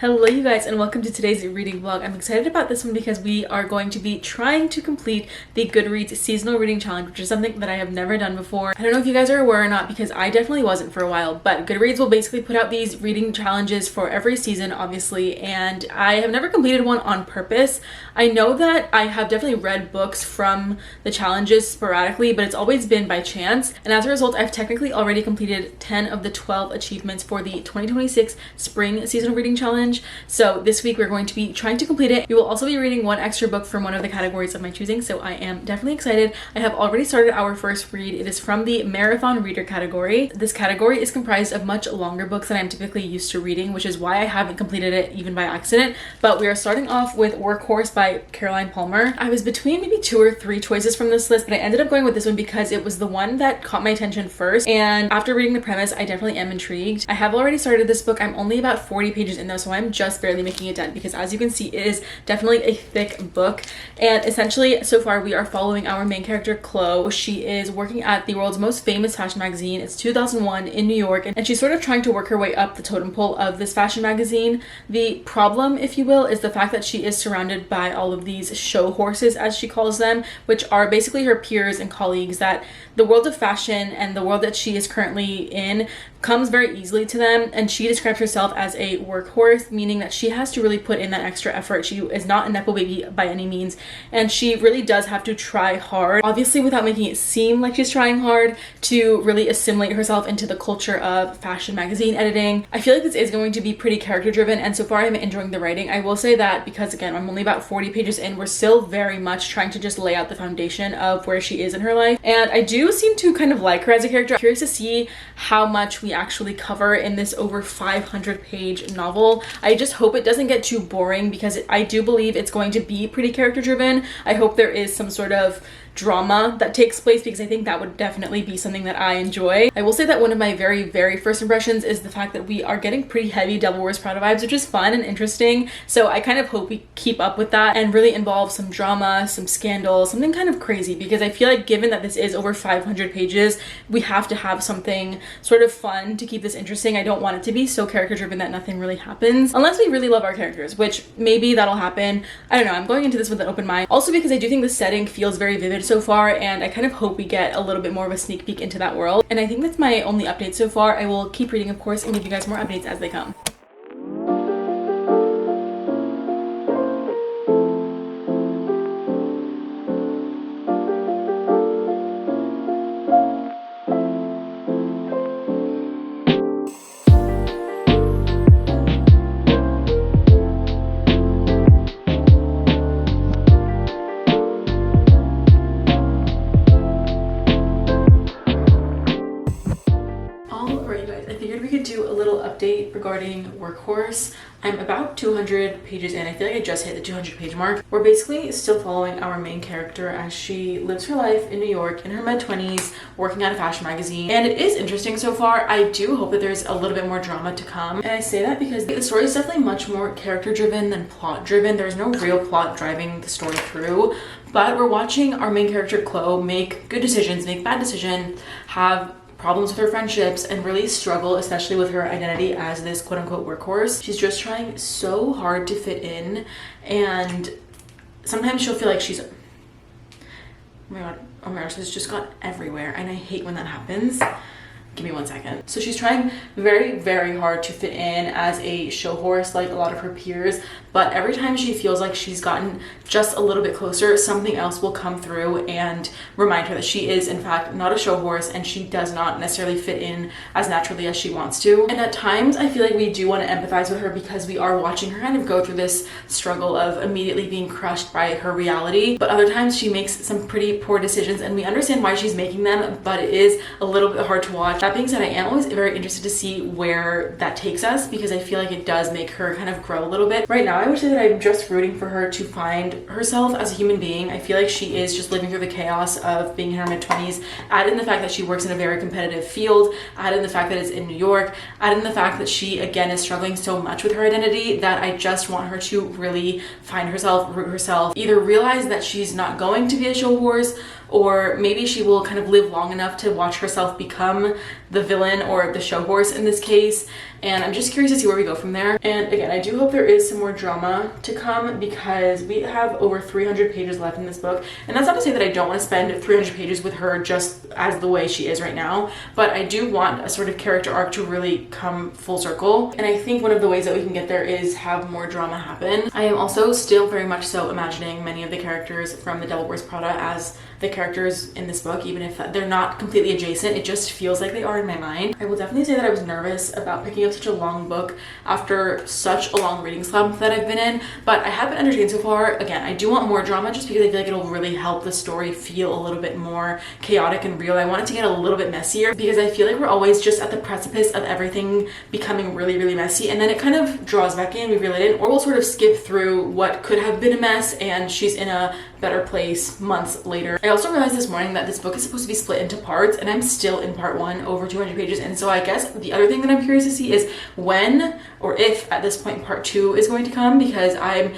Hello you guys, and welcome to today's reading vlog. I'm excited about this one because we are going to be trying to complete the Goodreads seasonal reading challenge, which is something that I have never done before. I don't know if you guys are aware or not because I definitely wasn't for a while, but Goodreads will basically put out these reading challenges for every season, obviously, and I have never completed one on purpose. I know that I have definitely read books from the challenges sporadically, but it's always been by chance, and as a result, I've technically already completed 10 of the 12 achievements for the 2026 Spring Seasonal Reading Challenge. So this week we're going to be trying to complete it. We will also be reading one extra book from one of the categories of my choosing, so I am definitely excited. I have already started our first read. It is from the Marathon Reader category. This category is comprised of much longer books than I'm typically used to reading, which is why I haven't completed it even by accident. But we are starting off with Workhorse by Caroline Palmer. I was between maybe 2 or 3 choices from this list, but I ended up going with this one because it was the one that caught my attention first, and after reading the premise, I definitely am intrigued. I have already started this book. I'm only about 40 pages in though, so I'm just barely making it done because, as you can see, it is definitely a thick book. And essentially, so far we are following our main character Chloe. She is working at the world's most famous fashion magazine. It's 2001 in New York, and she's sort of trying to work her way up the totem pole of this fashion magazine. The problem, if you will, is the fact that she is surrounded by all of these show horses, as she calls them, which are basically her peers and colleagues. That the world of fashion and the world that she is currently in comes very easily to them, and she describes herself as a workhorse, meaning that she has to really put in that extra effort. She is not a nepo baby by any means, and she really does have to try hard, obviously without making it seem like she's trying hard, to really assimilate herself into the culture of fashion magazine editing. I feel like this is going to be pretty character driven, and so far I'm enjoying the writing. I will say that because, again, I'm only about 40 pages in, we're still very much trying to just lay out the foundation of where she is in her life, and I do seem to kind of like her as a character. I'm curious to see how much we actually cover in this over 500 page novel. I just hope it doesn't get too boring because I do believe it's going to be pretty character driven. I hope there is some sort of drama that takes place because I think that would definitely be something that I enjoy. I will say that one of my very first impressions is the fact that we are getting pretty heavy Devil Wears Prada vibes, which is fun and interesting. So I kind of hope we keep up with that and really involve some drama, some scandal, something kind of crazy, because I feel like given that this is over 500 pages, we have to have something sort of fun to keep this interesting. I don't want it to be so character driven that nothing really happens, unless we really love our characters, which maybe that'll happen. I don't know. I'm going into this with an open mind. Also because I do think the setting feels very vivid so far, and I kind of hope we get a little bit more of a sneak peek into that world. And I think that's my only update so far. I will keep reading, of course, and give you guys more updates as they come. Update regarding Workhorse. I'm about 200 pages in. I feel like I just hit the 200 page mark. We're basically still following our main character as she lives her life in New York in her mid-20s, working at a fashion magazine, and it is interesting so far. I do hope that there's a little bit more drama to come, and I say that because the story is definitely much more character driven than plot driven. There's no real plot driving the story through, but we're watching our main character Chloe make good decisions, make bad decisions, have problems with her friendships, and really struggle, especially with her identity as this quote-unquote workhorse. She's just trying so hard to fit in, and sometimes she'll feel like she's, oh my gosh, this just got everywhere, and I hate when that happens. Give me 1 second. So she's trying very hard to fit in as a show horse like a lot of her peers, but every time she feels like she's gotten just a little bit closer, something else will come through and remind her that she is in fact not a show horse, and she does not necessarily fit in as naturally as she wants to. And at times I feel like we do want to empathize with her because we are watching her kind of go through this struggle of immediately being crushed by her reality, but other times she makes some pretty poor decisions and we understand why she's making them, but it is a little bit hard to watch. That being said, I am always very interested to see where that takes us because I feel like it does make her kind of grow a little bit. Right now I would say that I'm just rooting for her to find herself as a human being. I feel like she is just living through the chaos of being in her mid-20s. Add in the fact that she works in a very competitive field, add in the fact that it's in New York, add in the fact that she again is struggling so much with her identity that I just want her to really find herself, root herself, either realize that she's not going to be a show horse, or maybe she will kind of live long enough to watch herself become the villain or the show horse in this case. And I'm just curious to see where we go from there. And again, I do hope there is some more drama to come because we have over 300 pages left in this book. And that's not to say that I don't want to spend 300 pages with her just as the way she is right now, but I do want a sort of character arc to really come full circle. And I think one of the ways that we can get there is have more drama happen. I am also still very much so imagining many of the characters from The Devil Wears Prada as the characters in this book, even if they're not completely adjacent. It just feels like they are in my mind. I will definitely say that I was nervous about picking up such a long book after such a long reading slump that I've been in, but I have been entertained so far. Again, I do want more drama just because I feel like it'll really help the story feel a little bit more chaotic and real. I want it to get a little bit messier because I feel like we're always just at the precipice of everything becoming really, really messy, and then it kind of draws back in, we reel it in, or we'll sort of skip through what could have been a mess and she's in a better place months later. I also realized this morning that this book is supposed to be split into parts, and I'm still in part 1, over 200 pages, and so I guess the other thing that I'm curious to see is when or if at this point part 2 is going to come, because I'm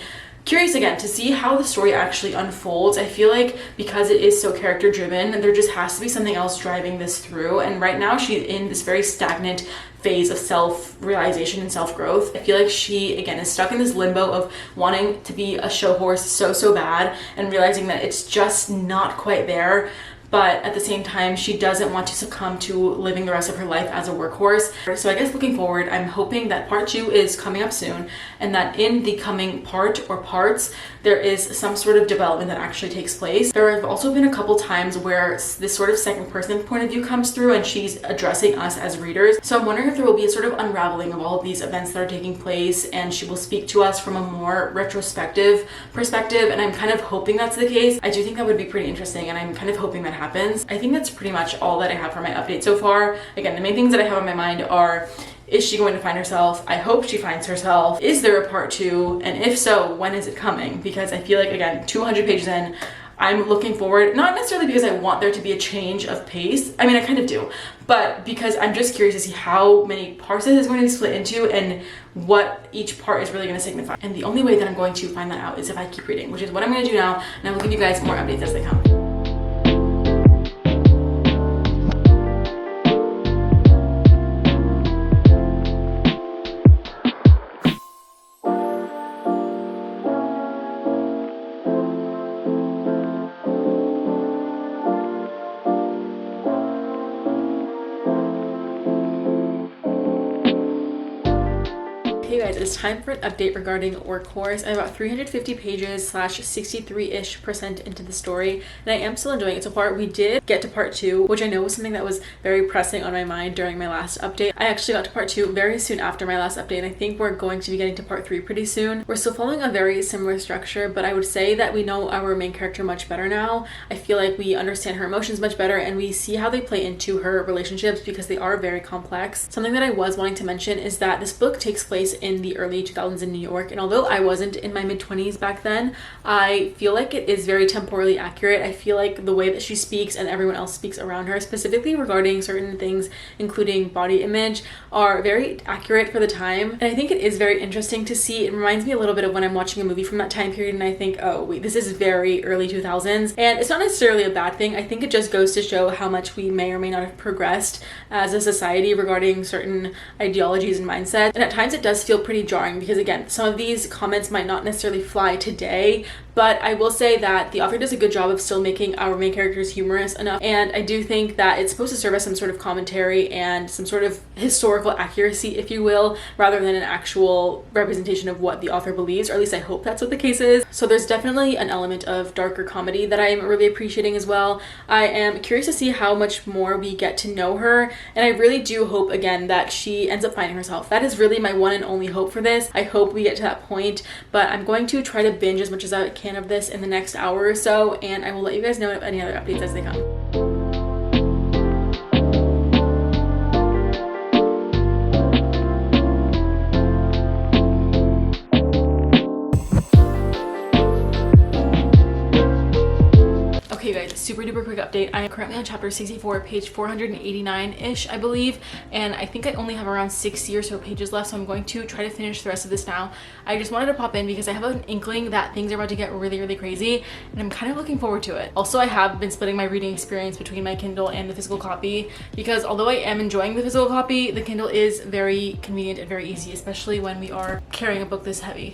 curious again to see how the story actually unfolds. I feel like because it is so character driven, there just has to be something else driving this through, and right now she's in this very stagnant phase of self-realization and self-growth. I feel like she again is stuck in this limbo of wanting to be a show horse so bad and realizing that it's just not quite there, but at the same time she doesn't want to succumb to living the rest of her life as a workhorse. So I guess looking forward, I'm hoping that part 2 is coming up soon, and that in the coming part or parts there is some sort of development that actually takes place. There have also been a couple times where this sort of second person point of view comes through and she's addressing us as readers. So I'm wondering if there will be a sort of unraveling of all of these events that are taking place and she will speak to us from a more retrospective perspective, and I'm kind of hoping that's the case. I do think that would be pretty interesting, and I'm kind of hoping that happens. I think that's pretty much all that I have for my update so far. Again, the main things that I have on my mind are, is she going to find herself? I hope she finds herself. Is there a part 2? And if so, when is it coming? Because I feel like, again, 200 pages in, I'm looking forward, not necessarily because I want there to be a change of pace. I mean, I kind of do, but because I'm just curious to see how many parts it is going to be split into and what each part is really going to signify. And the only way that I'm going to find that out is if I keep reading, which is what I'm going to do now. And I will give you guys more updates as they come. Hey guys, it's time for an update regarding Workhorse. I'm about 350 pages / 63-ish% into the story, and I am still enjoying it so far. We did get to part 2, which I know was something that was very pressing on my mind during my last update. I actually got to part 2 very soon after my last update, and I think we're going to be getting to part 3 pretty soon. We're still following a very similar structure, but I would say that we know our main character much better now. I feel like we understand her emotions much better, and we see how they play into her relationships because they are very complex. Something that I was wanting to mention is that this book takes place in the early 2000s in New York, and although I wasn't in my mid-20s back then, I feel like it is very temporally accurate. I feel like the way that she speaks and everyone else speaks around her, specifically regarding certain things including body image, are very accurate for the time, and I think it is very interesting to see. It reminds me a little bit of when I'm watching a movie from that time period and I think, oh wait, this is very early 2000s, and it's not necessarily a bad thing. I think it just goes to show how much we may or may not have progressed as a society regarding certain ideologies and mindsets, and at times it does feel pretty jarring because, again, some of these comments might not necessarily fly today, but I will say that the author does a good job of still making our main characters humorous enough, and I do think that it's supposed to serve as some sort of commentary and some sort of historical accuracy, if you will, rather than an actual representation of what the author believes, or at least I hope that's what the case is. So there's definitely an element of darker comedy that I'm really appreciating as well. I am curious to see how much more we get to know her, and I really do hope, again, that she ends up finding herself. That is really my one and only hope for this. I hope we get to that point, but I'm going to try to binge as much as I can of this in the next hour or so, and I will let you guys know of any other updates as they come. Okay guys, super duper quick update. I am currently on chapter 64, page 489-ish, I believe, and I think I only have around 60 or so pages left, so I'm going to try to finish the rest of this now. I just wanted to pop in because I have an inkling that things are about to get really, really crazy, and I'm kind of looking forward to it. Also, I have been splitting my reading experience between my Kindle and the physical copy because although I am enjoying the physical copy, the Kindle is very convenient and very easy, especially when we are carrying a book this heavy.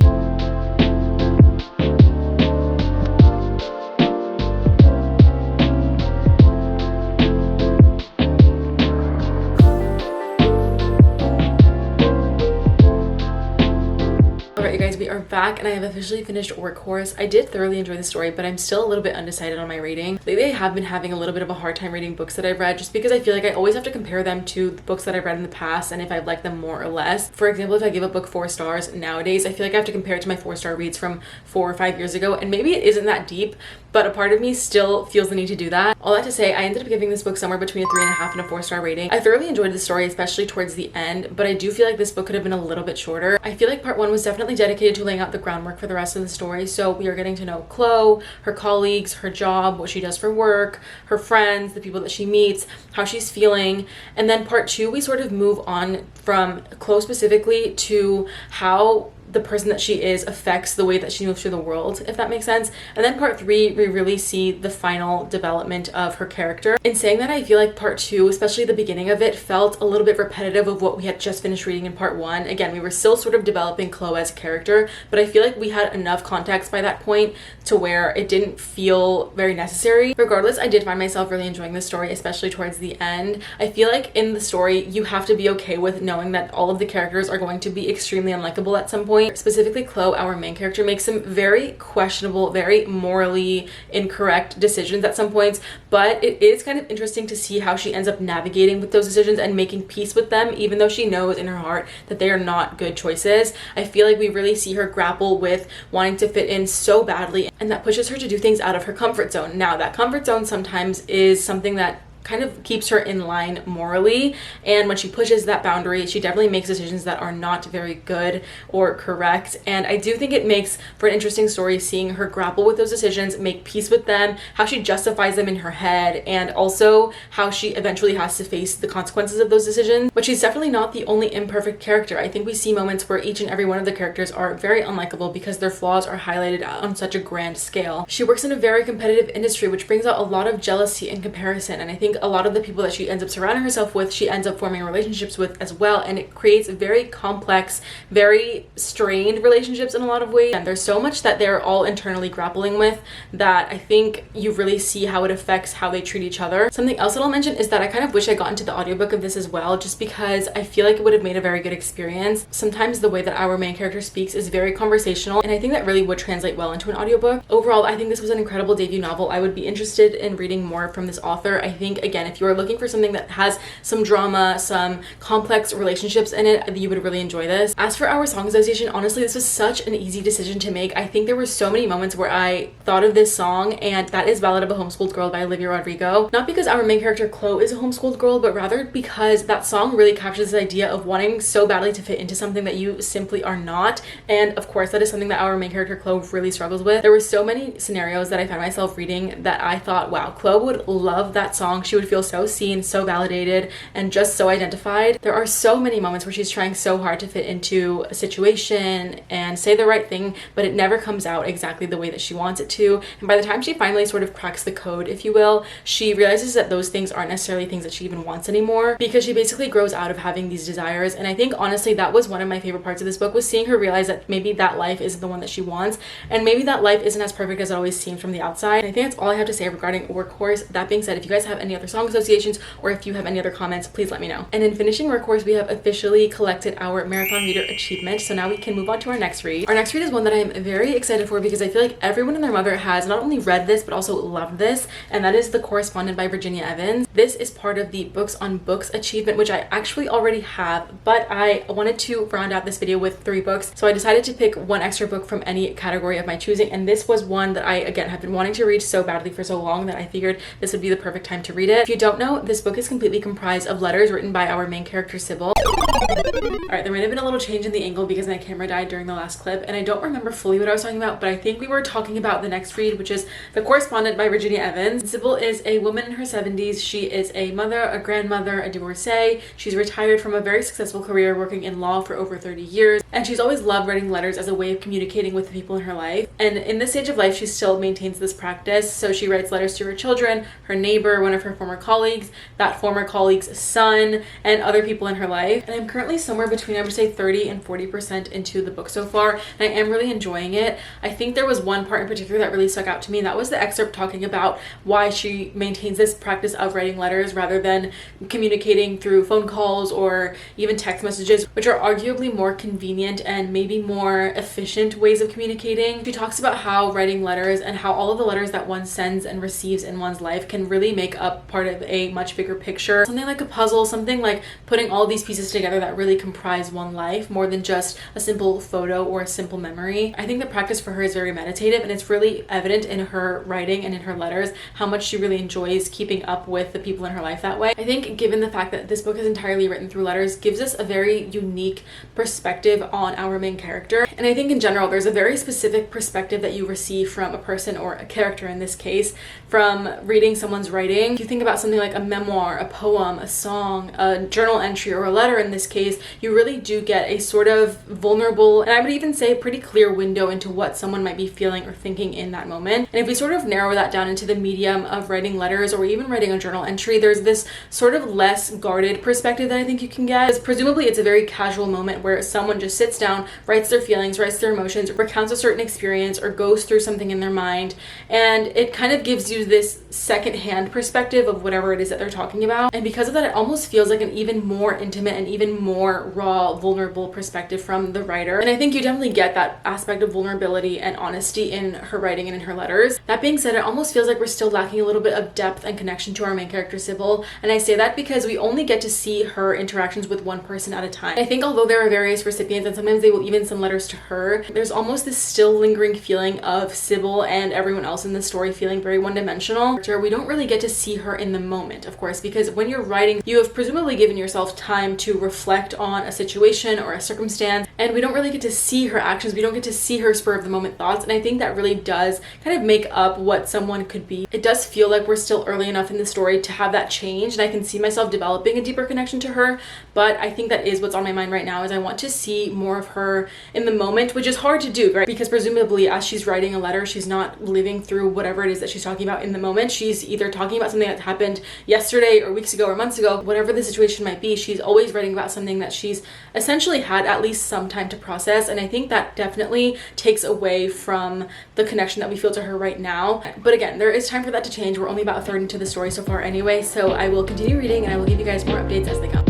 We are back and I have officially finished Workhorse. I did thoroughly enjoy the story, but I'm still a little bit undecided on my rating. Lately I have been having a little bit of a hard time reading books that I've read just because I feel like I always have to compare them to the books that I've read in the past and if I've liked them more or less. For example, if I give a book 4 stars nowadays, I feel like I have to compare it to my 4-star reads from 4 or 5 years ago, and maybe it isn't that deep, but a part of me still feels the need to do that. All that to say, I ended up giving this book somewhere between a 3.5 and a 4-star rating. I thoroughly enjoyed the story, especially towards the end, but I do feel like this book could have been a little bit shorter. I feel like part 1 was definitely dedicated to laying out the groundwork for the rest of the story. So we are getting to know Chloe, her colleagues, her job, what she does for work, her friends, the people that she meets, how she's feeling. And then part 2, we sort of move on from Chloe specifically to how the person that she is affects the way that she moves through the world, if that makes sense. And then part 3, we really see the final development of her character. In saying that, I feel like part 2, especially the beginning of it, felt a little bit repetitive of what we had just finished reading in part 1. Again, we were still sort of developing Chloe as a character, but I feel like we had enough context by that point to where it didn't feel very necessary. Regardless, I did find myself really enjoying the story, especially towards the end. I feel like in the story, you have to be okay with knowing that all of the characters are going to be extremely unlikable at some point. Specifically, Chloe, our main character, makes some very questionable, very morally incorrect decisions at some points, but it is kind of interesting to see how she ends up navigating with those decisions and making peace with them, even though she knows in her heart that they are not good choices. I feel like we really see her grapple with wanting to fit in so badly, and that pushes her to do things out of her comfort zone. Now, that comfort zone sometimes is something that kind of keeps her in line morally, and when she pushes that boundary, she definitely makes decisions that are not very good or correct. And I do think it makes for an interesting story seeing her grapple with those decisions, make peace with them, how she justifies them in her head, and also how she eventually has to face the consequences of those decisions. But she's definitely not the only imperfect character. I think we see moments where each and every one of the characters are very unlikable because their flaws are highlighted on such a grand scale. She works in a very competitive industry, which brings out a lot of jealousy and comparison, and I think a lot of the people that she ends up surrounding herself with, she ends up forming relationships with as well, and it creates very complex, very strained relationships in a lot of ways. And there's so much that they're all internally grappling with that I think you really see how it affects how they treat each other. Something else that I'll mention is that I kind of wish I got into the audiobook of this as well, just because I feel like it would have made a very good experience. Sometimes the way that our main character speaks is very conversational, and I think that really would translate well into an audiobook. Overall, I think this was an incredible debut novel. I would be interested in reading more from this author. I think, again, if you are looking for something that has some drama, some complex relationships in it, you would really enjoy this. As for our song association, honestly, this was such an easy decision to make. I think there were so many moments where I thought of this song, and that is Ballad of a Homeschooled Girl by Olivia Rodrigo. Not because our main character Chloe is a homeschooled girl, but rather because that song really captures this idea of wanting so badly to fit into something that you simply are not. And of course, that is something that our main character Chloe really struggles with. There were so many scenarios that I found myself reading that I thought, wow, Chloe would love that song. She would feel so seen, so validated, and just so identified. There are so many moments where she's trying so hard to fit into a situation and say the right thing, but it never comes out exactly the way that she wants it to. And by the time she finally sort of cracks the code, if you will, she realizes that those things aren't necessarily things that she even wants anymore, because she basically grows out of having these desires. And I think honestly that was one of my favorite parts of this book, was seeing her realize that maybe that life isn't the one that she wants, and maybe that life isn't as perfect as it always seems from the outside. And I think that's all I have to say regarding Workhorse. That being said, if you guys have any other song associations or if you have any other comments, please let me know. And in finishing Workhorse, we have officially collected our marathon reader achievement, so now we can move on to our next read. Our next read is one that I am very excited for because I feel like everyone and their mother has not only read this but also loved this, and that is The Correspondent by Virginia Evans. This is part of the Books on Books achievement, which I actually already have, but I wanted to round out this video with 3 books, so I decided to pick one extra book from any category of my choosing, and this was one that I, again, have been wanting to read so badly for so long that I figured this would be the perfect time to read it. If you don't know, this book is completely comprised of letters written by our main character Sybil. Alright, there might have been a little change in the angle because my camera died during the last clip, and I don't remember fully what I was talking about, but I think we were talking about the next read, which is The Correspondent by Virginia Evans. Sybil is a woman in her 70s. She is a mother, a grandmother, a divorcee. She's retired from a very successful career working in law for over 30 years, and she's always loved writing letters as a way of communicating with the people in her life. And in this stage of life, she still maintains this practice, so she writes letters to her children, her neighbor, one of her former colleagues, that former colleague's son, and other people in her life. And I'm currently somewhere between, I would say, 30 and 40% into the book so far, and I am really enjoying it. I think there was one part in particular that really stuck out to me, and that was the excerpt talking about why she maintains this practice of writing letters rather than communicating through phone calls or even text messages, which are arguably more convenient and maybe more efficient ways of communicating. She talks about how writing letters and how all of the letters that one sends and receives in one's life can really make up part of a much bigger picture, something like a puzzle, something like putting all these pieces together that really comprise one life more than just a simple photo or a simple memory. I think the practice for her is very meditative, and it's really evident in her writing and in her letters how much she really enjoys keeping up with the people in her life that way. I think given the fact that this book is entirely written through letters gives us a very unique perspective on our main character, and I think in general there's a very specific perspective that you receive from a person, or a character in this case, from reading someone's writing. If you think about something like a memoir, a poem, a song, a journal entry, or a letter in this case, you really do get a sort of vulnerable, and I would even say a pretty clear window into what someone might be feeling or thinking in that moment. And if we sort of narrow that down into the medium of writing letters or even writing a journal entry, there's this sort of less guarded perspective that I think you can get. Because presumably it's a very casual moment where someone just sits down, writes their feelings, writes their emotions, recounts a certain experience, or goes through something in their mind, and it kind of gives you this second-hand perspective of whatever it is that they're talking about. And because of that, it almost feels like an even more intimate and even more raw, vulnerable perspective from the writer. And I think you definitely get that aspect of vulnerability and honesty in her writing and in her letters. That being said, it almost feels like we're still lacking a little bit of depth and connection to our main character, Sybil. And I say that because we only get to see her interactions with one person at a time. I think although there are various recipients, and sometimes they will even send letters to her, there's almost this still lingering feeling of Sybil and everyone else in the story feeling very one-dimensional. We don't really get to see her in the moment, of course, because when you're writing, you have presumably given yourself time to reflect on a situation or a circumstance, and we don't really get to see her actions. We don't get to see her spur of the moment thoughts, and I think that really does kind of make up what someone could be. It does feel like we're still early enough in the story to have that change, and I can see myself developing a deeper connection to her, but I think that is what's on my mind right now, is I want to see more of her in the moment, which is hard to do, right? Because presumably as she's writing a letter, she's not living through whatever it is that she's talking about in the moment. She's either talking about something that happened yesterday or weeks ago or months ago, whatever the situation might be. She's always writing about something that she's essentially had at least some time to process, and I think that definitely takes away from the connection that we feel to her right now. But again, there is time for that to change. We're only about a third into the story so far anyway, so I will continue reading and I will give you guys more updates as they come.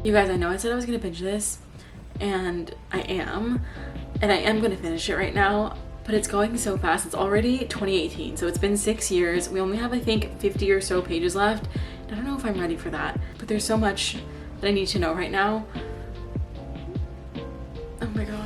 You guys, I know I said I was gonna binge this, and I am gonna finish it right now, but it's going so fast. It's already 2018, so it's been 6 years. We only have, I think, 50 or so pages left, and I don't know if I'm ready for that, but there's so much that I need to know right now. Oh my gosh.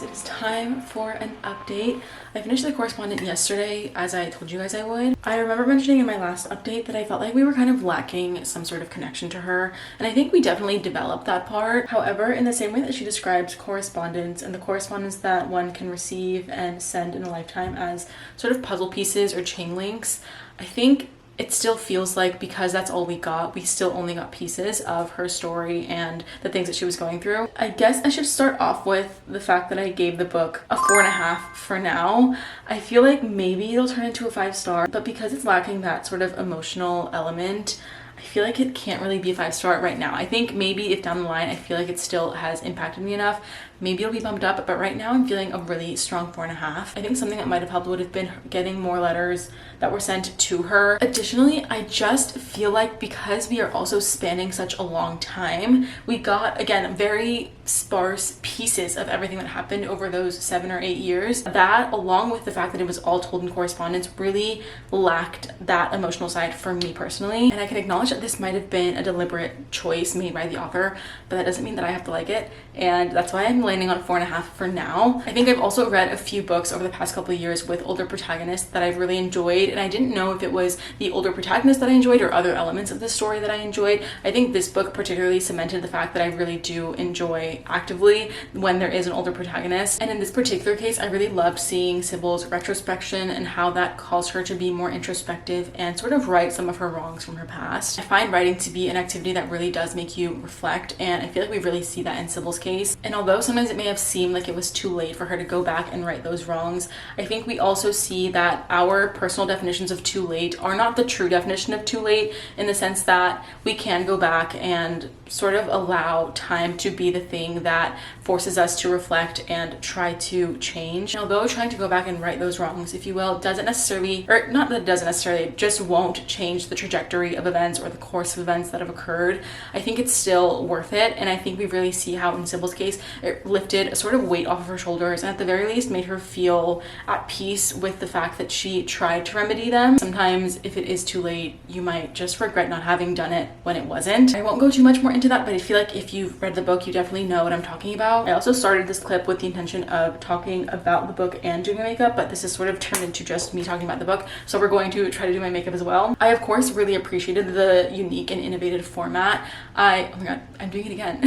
It is time for an update. I finished The Correspondent yesterday, as I told you guys I would. I remember mentioning in my last update that I felt like we were kind of lacking some sort of connection to her, and I think we definitely developed that part. However, in the same way that she describes correspondence and the correspondence that one can receive and send in a lifetime as sort of puzzle pieces or chain links, I think it still feels like, because that's all we got, we still only got pieces of her story and the things that she was going through. I guess I should start off with the fact that I gave the book a 4.5 for now. I feel like maybe it'll turn into a 5-star, but because it's lacking that sort of emotional element, I feel like it can't really be a 5-star right now. I think maybe if down the line I feel like it still has impacted me enough, maybe it'll be bumped up, but right now I'm feeling a really strong 4.5. I think something that might have helped would have been getting more letters that were sent to her. Additionally, I just feel like because we are also spanning such a long time, we got, again, very sparse pieces of everything that happened over those 7 or 8 years. That, along with the fact that it was all told in correspondence, really lacked that emotional side for me personally. And I can acknowledge that this might have been a deliberate choice made by the author, but that doesn't mean that I have to like it. And that's why I'm landing on 4.5 for now. I think I've also read a few books over the past couple of years with older protagonists that I've really enjoyed, and I didn't know if it was the older protagonist that I enjoyed or other elements of the story that I enjoyed. I think this book particularly cemented the fact that I really do enjoy actively when there is an older protagonist. And in this particular case, I really loved seeing Sybil's retrospection and how that calls her to be more introspective and sort of right some of her wrongs from her past. I find writing to be an activity that really does make you reflect, and I feel like we really see that in Sybil's case. And although sometimes it may have seemed like it was too late for her to go back and right those wrongs, I think we also see that our personal definitions of too late are not the true definition of too late, in the sense that we can go back and sort of allow time to be the thing that forces us to reflect and try to change. And although trying to go back and right those wrongs, if you will, doesn't necessarily, or not that it doesn't necessarily, it just won't change the trajectory of events or the course of events that have occurred, I think it's still worth it. And I think we really see how in Sybil's case, it lifted a sort of weight off of her shoulders, and at the very least made her feel at peace with the fact that she tried to remedy them. Sometimes if it is too late, you might just regret not having done it when it wasn't. I won't go too much more into that, but I feel like if you've read the book, you definitely know what I'm talking about. I also started this clip with the intention of talking about the book and doing my makeup, but this has sort of turned into just me talking about the book, so we're going to try to do my makeup as well. I of course really appreciated the unique and innovative format. Oh my god, I'm doing it again.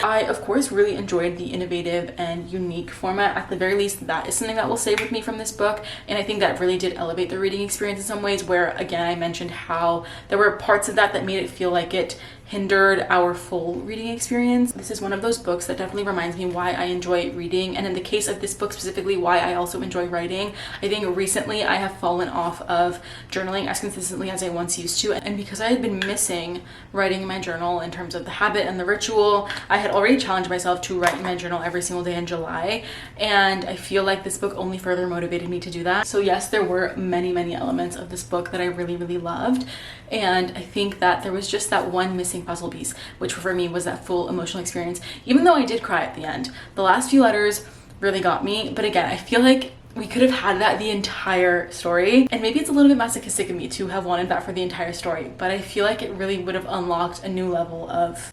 I of course really enjoyed the innovative and unique format. At the very least, that is something that will stay with me from this book, and I think that really did elevate the reading experience in some ways, where again I mentioned how there were parts of that made it feel like it hindered our full reading experience. This is one of those books that definitely reminds me why I enjoy reading, and in the case of this book specifically, why I also enjoy writing. I think recently I have fallen off of journaling as consistently as I once used to, and because I had been missing writing in my journal in terms of the habit and the ritual, I had already challenged myself to write in my journal every single day in July, and I feel like this book only further motivated me to do that. So yes, there were many elements of this book that I really loved, and I think that there was just that one missing puzzle piece, which for me was that full emotional experience. Even though I did cry at the end, the last few letters really got me, but again, I feel like we could have had that the entire story, and maybe it's a little bit masochistic of me to have wanted that for the entire story, but I feel like it really would have unlocked a new level of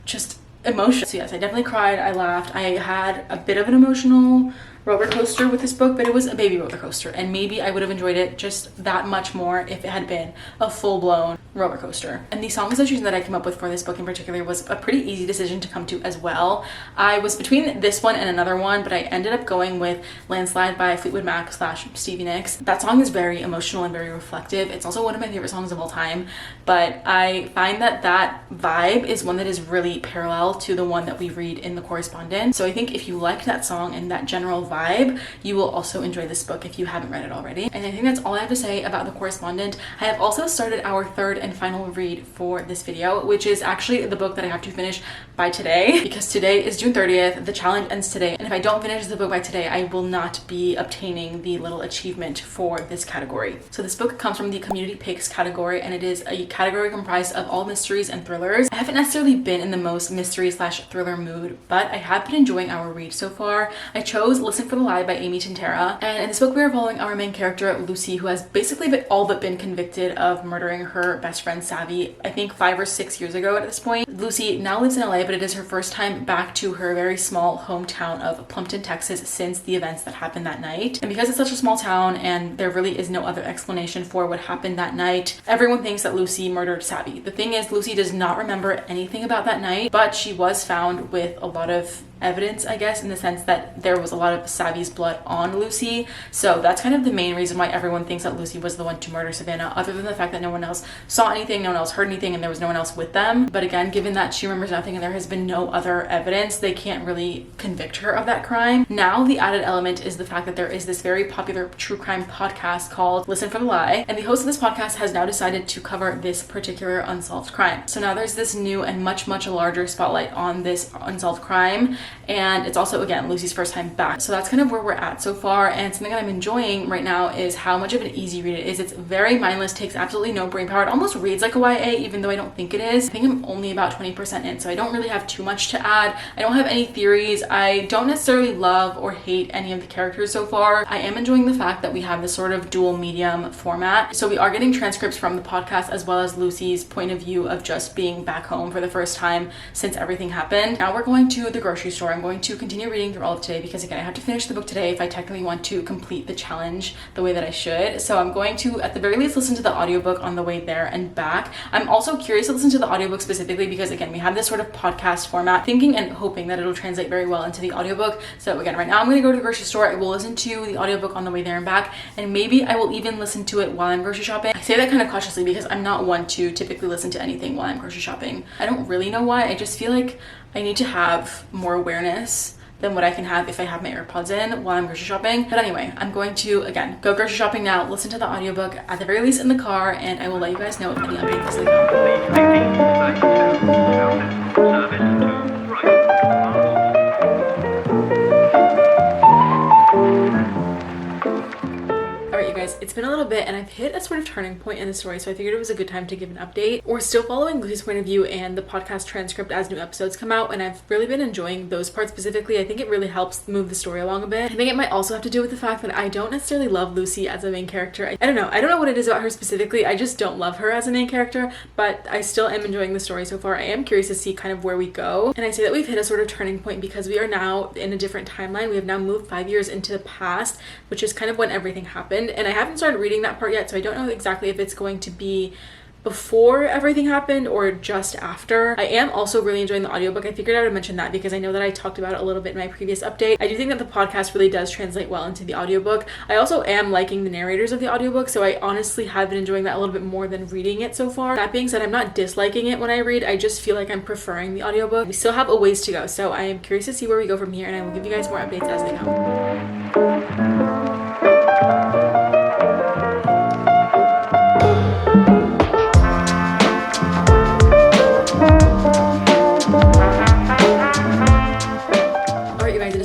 just emotion. So yes, I definitely cried, I laughed, I had a bit of an emotional roller coaster with this book, but it was a baby roller coaster, and maybe I would have enjoyed it just that much more if it had been a full-blown roller coaster. And the song association that I came up with for this book in particular was a pretty easy decision to come to as well. I was between this one and another one, but I ended up going with Landslide by Fleetwood Mac / Stevie Nicks. That song is very emotional and very reflective. It's also one of my favorite songs of all time, but I find that that vibe is one that is really parallel to the one that we read in the correspondence. So I think if you like that song and that general vibe, you will also enjoy this book if you haven't read it already. And I think that's all I have to say about the correspondent. I have also started our third and final read for this video, which is actually the book that I have to finish by today, because today is June 30th. The challenge ends today, and if I don't finish the book by today, I will not be obtaining the little achievement for this category. So this book comes from the community picks category, and it is a category comprised of all mysteries and thrillers. I haven't necessarily been in the most mystery / thriller mood, but I have been enjoying our read so far. I chose Listen for the Lie by Amy Tintera, and in this book we are following our main character Lucy, who has basically all but been convicted of murdering her best friend Savvy, I think 5 or 6 years ago at this point. Lucy now lives in LA, but it is her first time back to her very small hometown of Plumpton, Texas since the events that happened that night. And because it's such a small town and there really is no other explanation for what happened that night, everyone thinks that Lucy murdered Savvy. The thing is, Lucy does not remember anything about that night, but she was found with a lot of evidence, I guess, in the sense that there was a lot of Savvy's blood on Lucy. So that's kind of the main reason why everyone thinks that Lucy was the one to murder Savannah, other than the fact that no one else saw anything, no one else heard anything, and there was no one else with them. But again, given that she remembers nothing and there has been no other evidence, they can't really convict her of that crime. Now the added element is the fact that there is this very popular true crime podcast called Listen for the Lie, and the host of this podcast has now decided to cover this particular unsolved crime. So now there's this new and much larger spotlight on this unsolved crime, and it's also, again, Lucy's first time back. So that's kind of where we're at so far, and something that I'm enjoying right now is how much of an easy read it is. It's very mindless, takes absolutely no brain power. It almost reads like a YA, even though I don't think it is. I think I'm only about 20% in, so I don't really have too much to add. I don't have any theories. I don't necessarily love or hate any of the characters so far. I am enjoying the fact that we have this sort of dual medium format. So we are getting transcripts from the podcast as well as Lucy's point of view of just being back home for the first time since everything happened. Now we're going to the grocery store. I'm going to continue reading through all of today because, again, I have to finish the book today if I technically want to complete the challenge the way that I should. So I'm going to, at the very least, listen to the audiobook on the way there and back. I'm also curious to listen to the audiobook specifically because, again, we have this sort of podcast format, thinking and hoping that it'll translate very well into the audiobook. So again, right now I'm going to go to the grocery store. I will listen to the audiobook on the way there and back, and maybe I will even listen to it while I'm grocery shopping. I say that kind of cautiously because I'm not one to typically listen to anything while I'm grocery shopping. I don't really know why. I just feel like I need to have more awareness than what I can have if I have my AirPods in while I'm grocery shopping. But anyway, I'm going to, again, go grocery shopping now, listen to the audiobook at the very least in the car, and I will let you guys know if any updates as they come. It's been a little bit and I've hit a sort of turning point in the story, so I figured it was a good time to give an update. We're still following Lucy's point of view and the podcast transcript as new episodes come out, and I've really been enjoying those parts specifically. I think it really helps move the story along a bit. I think it might also have to do with the fact that I don't necessarily love Lucy as a main character. I don't know what it is about her specifically. I just don't love her as a main character, but I still am enjoying the story so far. I am curious to see kind of where we go, and I say that we've hit a sort of turning point because we are now in a different timeline. We have now moved 5 years into the past, which is kind of when everything happened, and I haven't started reading that part yet, so I don't know exactly if it's going to be before everything happened or just after. I am also really enjoying the audiobook. I figured I would mention that because I know that I talked about it a little bit in my previous update. I do think that the podcast really does translate well into the audiobook. I also am liking the narrators of the audiobook, so I honestly have been enjoying that a little bit more than reading it so far. That being said, I'm not disliking it when I read. I just feel like I'm preferring the audiobook. We still have a ways to go, so I am curious to see where we go from here, and I will give you guys more updates as they come.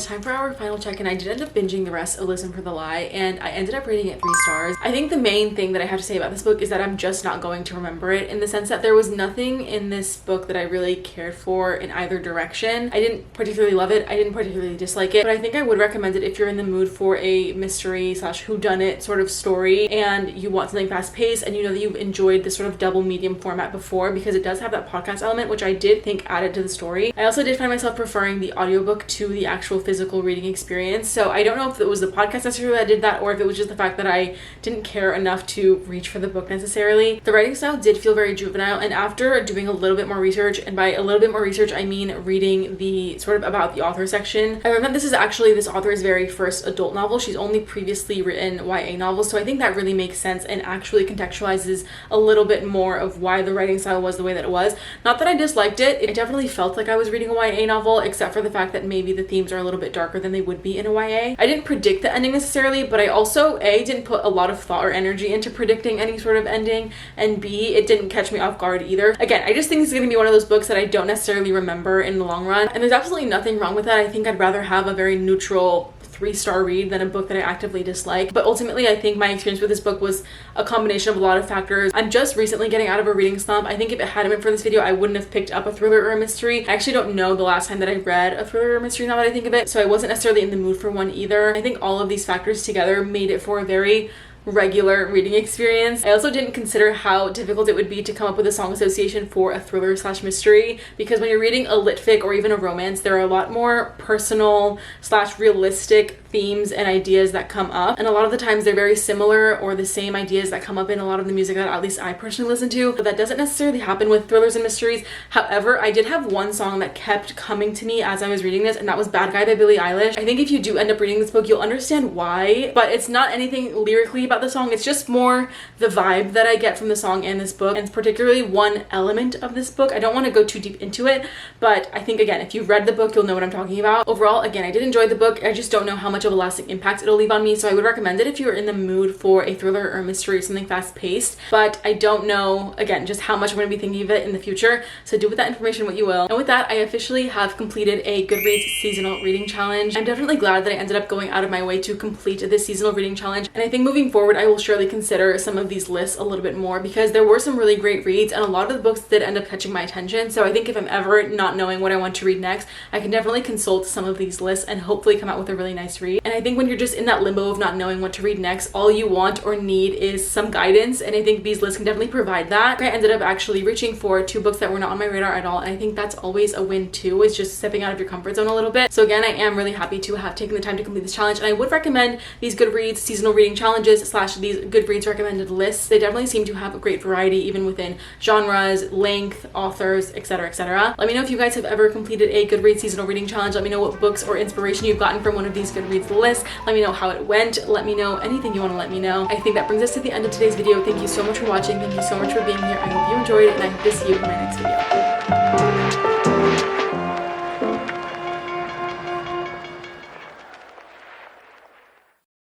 Time for our final check, and I did end up binging the rest of Listen for the Lie, and I ended up rating it 3 stars. I think the main thing that I have to say about this book is that I'm just not going to remember it, in the sense that there was nothing in this book that I really cared for in either direction. I didn't particularly love it, I didn't particularly dislike it, but I think I would recommend it if you're in the mood for a mystery / whodunit sort of story and you want something fast paced and you know that you've enjoyed this sort of double medium format before, because it does have that podcast element, which I did think added to the story. I also did find myself preferring the audiobook to the actual physical reading experience, so I don't know if it was the podcast necessarily that did that or if it was just the fact that I didn't care enough to reach for the book necessarily. The writing style did feel very juvenile, and after doing a little bit more research, and by a little bit more research I mean reading the sort of about the author section, I learned that this is actually this author's very first adult novel. She's only previously written YA novels, so I think that really makes sense and actually contextualizes a little bit more of why the writing style was the way that it was. Not that I disliked it, it definitely felt like I was reading a YA novel, except for the fact that maybe the themes are a little bit darker than they would be in a YA. I didn't predict the ending necessarily, but I also didn't put a lot of thought or energy into predicting any sort of ending, and B, it didn't catch me off guard either. Again, I just think it's going to be one of those books that I don't necessarily remember in the long run, and there's absolutely nothing wrong with that. I think I'd rather have a very neutral 3-star read than a book that I actively dislike. But ultimately, I think my experience with this book was a combination of a lot of factors. I'm just recently getting out of a reading slump. I think if it hadn't been for this video, I wouldn't have picked up a thriller or a mystery. I actually don't know the last time that I read a thriller or a mystery now that I think of it, so I wasn't necessarily in the mood for one either. I think all of these factors together made it for a very regular reading experience. I also didn't consider how difficult it would be to come up with a song association for a thriller / mystery, because when you're reading a lit fic or even a romance, there are a lot more personal / realistic themes and ideas that come up, and a lot of the times they're very similar or the same ideas that come up in a lot of the music that at least I personally listen to, but that doesn't necessarily happen with thrillers and mysteries. However, I did have one song that kept coming to me as I was reading this, and that was Bad Guy by Billie Eilish. I think if you do end up reading this book, you'll understand why, but it's not anything lyrically about the song, it's just more the vibe that I get from the song and this book, and it's particularly one element of this book. I don't want to go too deep into it, but I think, again, if you've read the book, you'll know what I'm talking about. Overall, again, I did enjoy the book. I just don't know how much much of a lasting impact it'll leave on me. So I would recommend it if you're in the mood for a thriller or a mystery or something fast paced, but I don't know, again, just how much I'm going to be thinking of it in the future. So do with that information what you will. And with that, I officially have completed a Goodreads seasonal reading challenge. I'm definitely glad that I ended up going out of my way to complete this seasonal reading challenge. And I think moving forward, I will surely consider some of these lists a little bit more because there were some really great reads and a lot of the books did end up catching my attention. So I think if I'm ever not knowing what I want to read next, I can definitely consult some of these lists and hopefully come out with a really nice read. And I think when you're just in that limbo of not knowing what to read next, all you want or need is some guidance. And I think these lists can definitely provide that. I ended up actually reaching for 2 books that were not on my radar at all. And I think that's always a win too, is just stepping out of your comfort zone a little bit. So again, I am really happy to have taken the time to complete this challenge. And I would recommend these Goodreads seasonal reading challenges / these Goodreads recommended lists. They definitely seem to have a great variety even within genres, length, authors, etc, etc. Let me know if you guys have ever completed a Goodreads seasonal reading challenge. Let me know what books or inspiration you've gotten from one of these Goodreads lists. Let me know how it went. Let me know anything you want to let me know. I think that brings us to the end of today's video. Thank you so much for watching. Thank you so much for being here. I hope you enjoyed it and I hope to see you in my next video.